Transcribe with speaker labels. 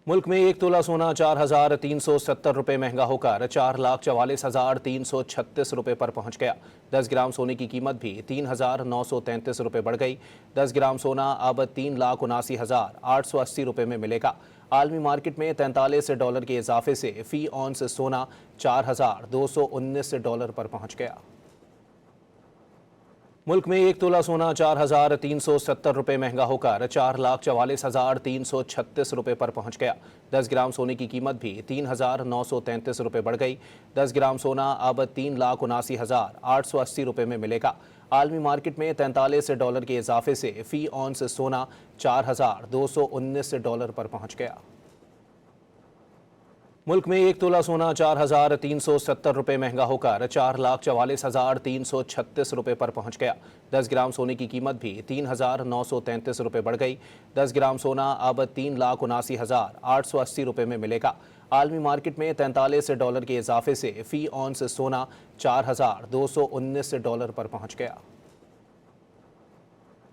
Speaker 1: मुल्क में एक तोला सोना 4,370 रुपये महंगा होकर 4,44,336 रुपये पर पहुंच गया। 10 ग्राम सोने की कीमत भी 3,933 रुपये बढ़ गई। 10 ग्राम सोना अब 3,79,880 रुपये में मिलेगा। आलमी मार्केट में $43 के इजाफे से फी ऑन्स सोना $4,219 पर पहुंच गया। मुल्क में एक तोला सोना 4,370 रुपये महंगा होकर 4,44,336 रुपये पर पहुंच गया। 10 ग्राम सोने की कीमत भी 3,933 रुपये बढ़ गई। 10 ग्राम सोना अब 3,79,880 रुपये में मिलेगा। आलमी मार्केट में $43 के इजाफे से फी ऑन्स सोना $4,219 पर पहुंच गया। मुल्क में एक तोला सोना 4,370 रुपये महंगा होकर 4,44,336 रुपये पर पहुंच गया। 10 ग्राम सोने की कीमत भी 3,933 रुपये बढ़ गई। 10 ग्राम सोना अब 3,79,880 रुपये में मिलेगा। आलमी मार्केट में $43 के इजाफे से फी ऑन्स सोना $4,219 पर पहुंच गया।